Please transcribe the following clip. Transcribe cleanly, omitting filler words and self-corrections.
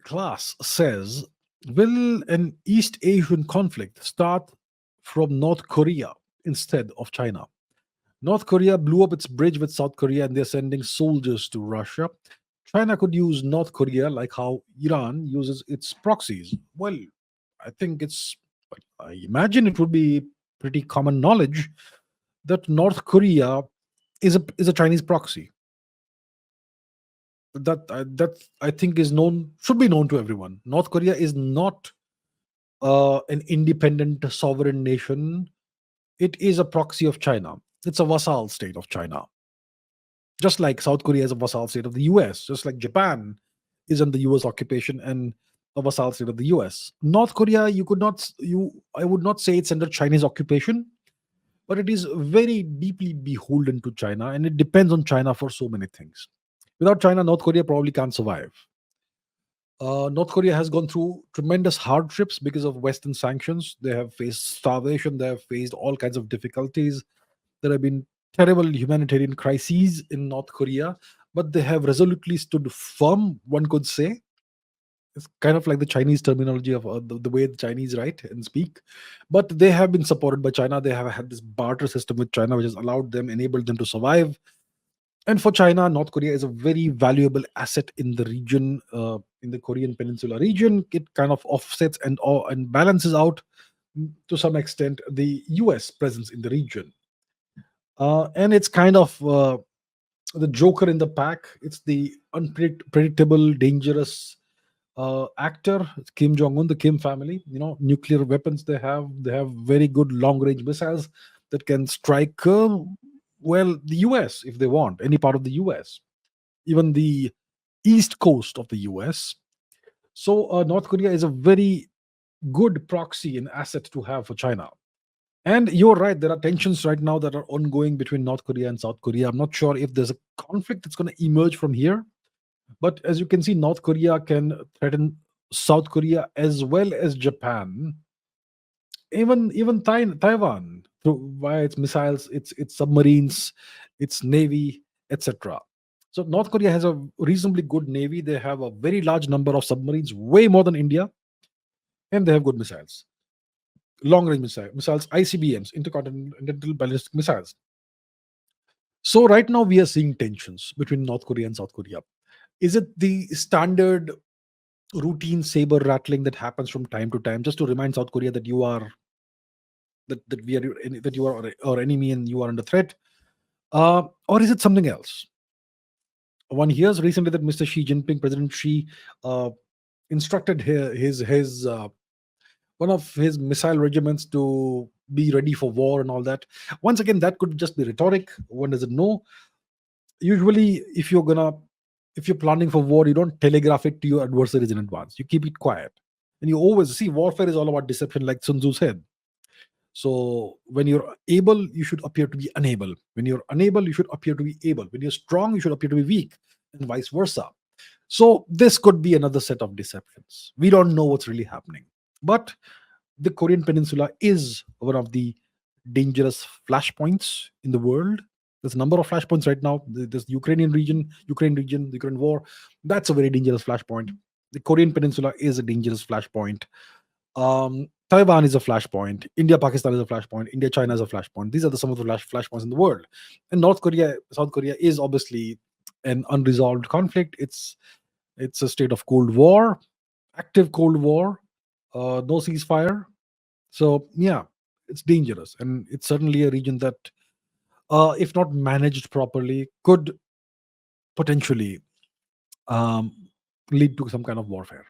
class says, will an East Asian conflict start from North Korea instead of China? North Korea blew up its bridge with South Korea and they're sending soldiers to Russia. China could use North Korea like how Iran uses its proxies. Well, I think I imagine it would be pretty common knowledge that North Korea is a Chinese proxy. That I think is known, should be known to everyone. North Korea is not an independent sovereign nation. It is a proxy of China. It's a vassal state of China. Just like South Korea is a vassal state of the US, just like Japan is under US occupation and a vassal state of the US. North Korea, you could not you I would not say it's under Chinese occupation, but it is very deeply beholden to China, and it depends on China for so many things. Without China, North Korea probably can't survive. North Korea has gone through tremendous hardships because of Western sanctions. They have faced starvation, they have faced all kinds of difficulties. There have been terrible humanitarian crises in North Korea, but they have resolutely stood firm, one could say. It's kind of like the Chinese terminology of the way the Chinese write and speak. But they have been supported by China. They have had this barter system with China, which has allowed them, enabled them to survive. And for China, North Korea is a very valuable asset in the region, in the Korean Peninsula region. It kind of offsets and balances out to some extent the US presence in the region. And it's kind of the joker in the pack. It's the unpredictable, dangerous actor. It's Kim Jong Un, the Kim family. Nuclear weapons they have. They have very good long-range missiles that can strike, the US if they want, any part of the US, even the east coast of the US. So North Korea is a very good proxy and asset to have for China. And you're right, there are tensions right now that are ongoing between North Korea and South Korea. I'm not sure if there's a conflict that's going to emerge from here. But as you can see, North Korea can threaten South Korea as well as Japan, even Taiwan through via its missiles, its submarines, its navy, etc. So North Korea has a reasonably good navy. They have a very large number of submarines, way more than India, and they have good missiles, long-range missiles, ICBMs, intercontinental ballistic missiles. So right now we are seeing tensions between North Korea and South Korea. Is it the standard routine saber rattling that happens from time to time, just to remind South Korea that you are our enemy and you are under threat, or is it something else? One hears recently that Mr. Xi Jinping, President Xi, instructed his one of his missile regiments to be ready for war and all that. Once again, that could just be rhetoric. One doesn't know. Usually, if you're planning for war, you don't telegraph it to your adversaries in advance. You keep it quiet, and you always see warfare is all about deception, like Sun Tzu said. So when you're able, you should appear to be unable. When you're unable, you should appear to be able. When you're strong, you should appear to be weak, and vice versa. So this could be another set of deceptions. We don't know what's really happening. But the Korean Peninsula is one of the dangerous flashpoints in the world. There's a number of flashpoints right now. There's Ukraine region, the Ukraine war. That's a very dangerous flashpoint. The Korean Peninsula is a dangerous flashpoint. Taiwan is a flashpoint. India, Pakistan is a flashpoint. India, China is a flashpoint. These are some of the flashpoints in the world. And North Korea, South Korea is obviously an unresolved conflict. It's a state of Cold War, active Cold War, no ceasefire. So yeah, it's dangerous, and it's certainly a region that, if not managed properly, could potentially um, lead to some kind of warfare.